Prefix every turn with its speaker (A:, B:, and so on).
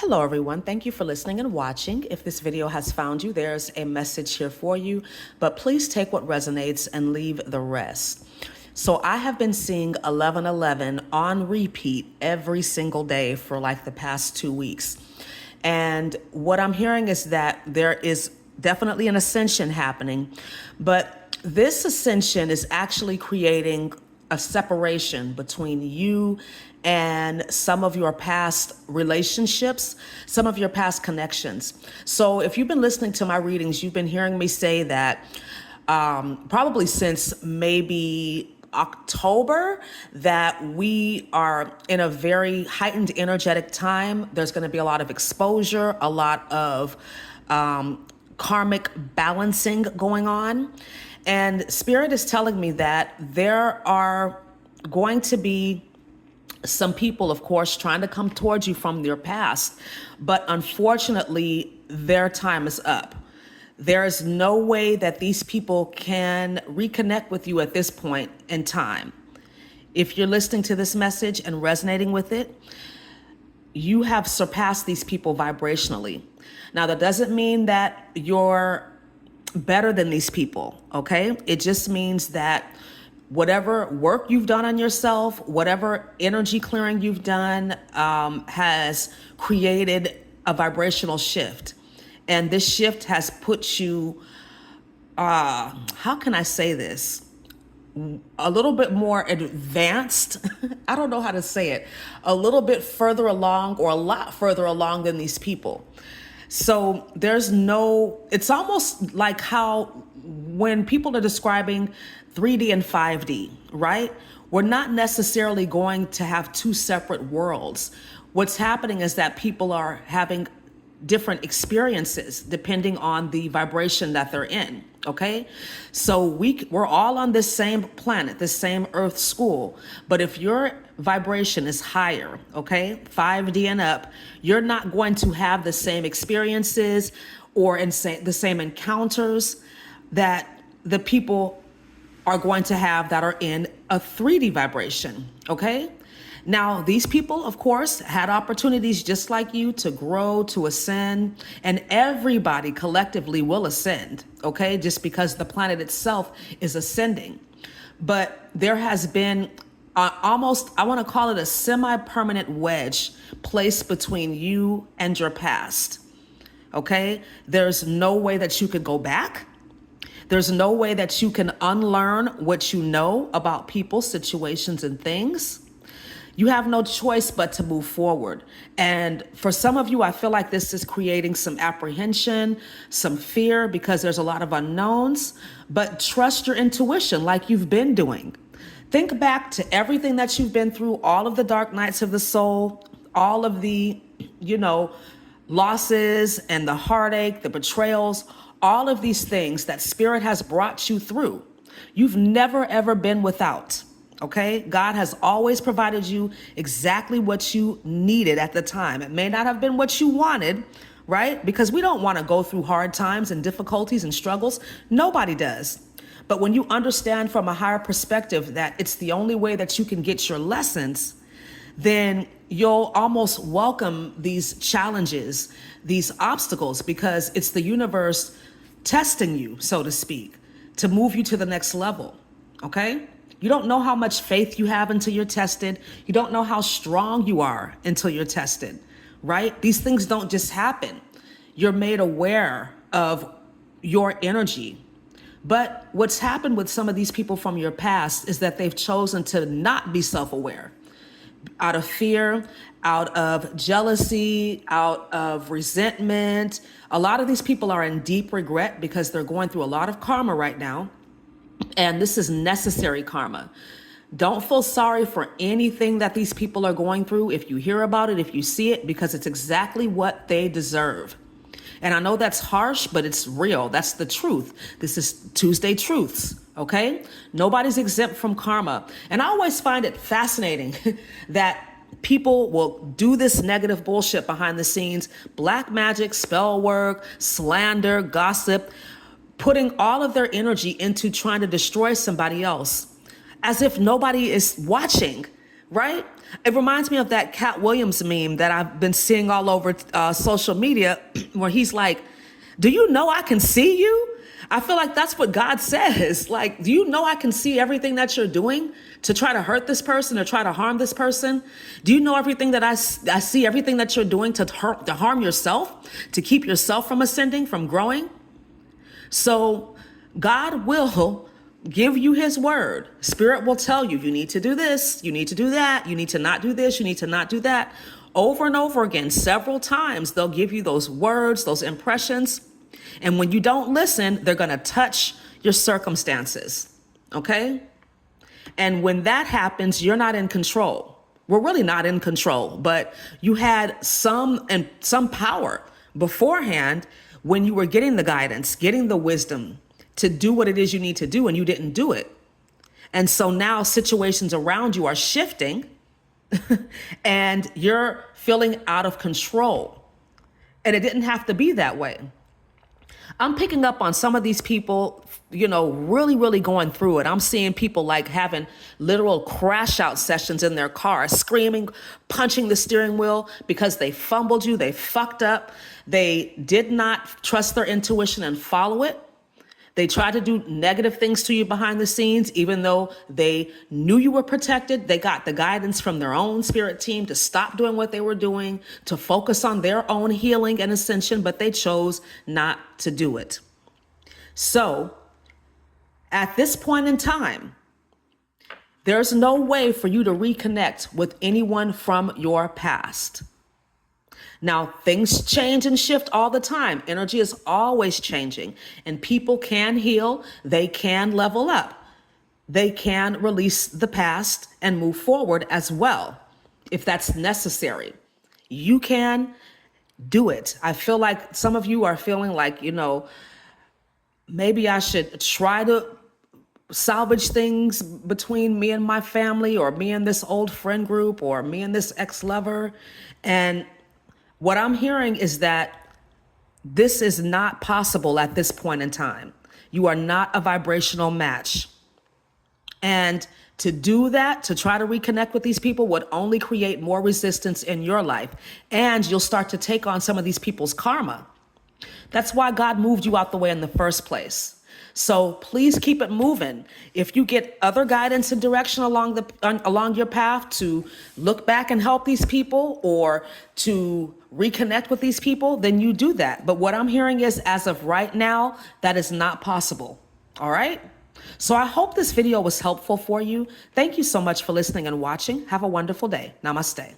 A: Hello, everyone. Thank you for listening and watching. If this video has found you, there's a message here for you, but please take what resonates and leave the rest. So I have been seeing 11:11 on repeat every single day for like the past 2 weeks. And what I'm hearing is that there is definitely an ascension happening, but this ascension is actually creating a separation between you and some of your past relationships, some of your past connections. So if you've been listening to my readings, you've been hearing me say that probably since maybe October, that we are in a very heightened energetic time. There's going to be a lot of exposure, a lot of karmic balancing going on. And Spirit is telling me that there are going to be some people, of course, trying to come towards you from their past, but unfortunately, their time is up. There is no way that these people can reconnect with you at this point in time. If you're listening to this message and resonating with it, you have surpassed these people vibrationally. Now, that doesn't mean that you're better than these people, okay? It just means that whatever work you've done on yourself, whatever energy clearing you've done, has created a vibrational shift. And this shift has put you, how can I say this? A little bit more advanced. I don't know how to say it. A little bit further along, or a lot further along than these people. So it's almost like how when people are describing 3D and 5D, right? We're not necessarily going to have two separate worlds. What's happening is that people are having different experiences depending on the vibration that they're in, okay? So we're all on this same planet, this same Earth school, but if your vibration is higher, okay, 5D and up, you're not going to have the same experiences or the same encounters that the people are going to have that are in a 3D vibration, okay? Now, these people, of course, had opportunities just like you to grow, to ascend, and everybody collectively will ascend, okay? Just because the planet itself is ascending. But there has been almost, I want to call it a semi-permanent wedge placed between you and your past, okay? There's no way that you could go back. There's no way that you can unlearn what you know about people, situations, and things. You have no choice but to move forward. And for some of you, I feel like this is creating some apprehension, some fear, because there's a lot of unknowns, but trust your intuition like you've been doing. Think back to everything that you've been through, all of the dark nights of the soul, all of the, losses and the heartache, the betrayals, all of these things that Spirit has brought you through. You've never, ever been without. Okay, God has always provided you exactly what you needed at the time. It may not have been what you wanted, right? Because we don't want to go through hard times and difficulties and struggles. Nobody does. But when you understand from a higher perspective that it's the only way that you can get your lessons, then you'll almost welcome these challenges, these obstacles, because it's the universe testing you, so to speak, to move you to the next level, okay? You don't know how much faith you have until you're tested. You don't know how strong you are until you're tested, right? These things don't just happen. You're made aware of your energy. But what's happened with some of these people from your past is that they've chosen to not be self-aware out of fear, out of jealousy, out of resentment. A lot of these people are in deep regret because they're going through a lot of karma right now. And this is necessary karma. Don't feel sorry for anything that these people are going through if you hear about it, if you see it, because it's exactly what they deserve. And I know that's harsh, but it's real. That's the truth. This is Tuesday Truths, okay? Nobody's exempt from karma. And I always find it fascinating that people will do this negative bullshit behind the scenes, black magic, spell work, slander, gossip, putting all of their energy into trying to destroy somebody else as if nobody is watching, right? It reminds me of that Cat Williams meme that I've been seeing all over social media where he's like, do you know I can see you? I feel like that's what God says. Like, do you know I can see everything that you're doing to try to hurt this person or try to harm this person? Do you know everything that I see everything that you're doing to harm yourself, to keep yourself from ascending, from growing? So God will give you his word. Spirit will tell you, you need to do this, you need to do that, you need to not do this, you need to not do that. Over and over again, several times, they'll give you those words, those impressions. And when you don't listen, they're going to touch your circumstances. Okay? And when that happens, you're not in control. We're really not in control, but you had some power beforehand when you were getting the guidance, getting the wisdom to do what it is you need to do, and you didn't do it. And so now situations around you are shifting and you're feeling out of control. And it didn't have to be that way. I'm picking up on some of these people, really, really going through it. I'm seeing people like having literal crash out sessions in their car, screaming, punching the steering wheel because they fumbled you, they fucked up, they did not trust their intuition and follow it. They tried to do negative things to you behind the scenes, even though they knew you were protected. They got the guidance from their own spirit team to stop doing what they were doing, to focus on their own healing and ascension, but they chose not to do it. So at this point in time, there's no way for you to reconnect with anyone from your past. Now, things change and shift all the time. Energy is always changing, and people can heal. They can level up. They can release the past and move forward as well, if that's necessary. You can do it. I feel like some of you are feeling like, maybe I should try to salvage things between me and my family, or me and this old friend group, or me and this ex-lover. And what I'm hearing is that this is not possible at this point in time. You are not a vibrational match. And to do that, to try to reconnect with these people, would only create more resistance in your life. And you'll start to take on some of these people's karma. That's why God moved you out the way in the first place. So please keep it moving. If you get other guidance and direction along your path to look back and help these people, or to reconnect with these people, then you do that. But what I'm hearing is, as of right now, that is not possible. All right? So I hope this video was helpful for you. Thank you so much for listening and watching. Have a wonderful day. Namaste.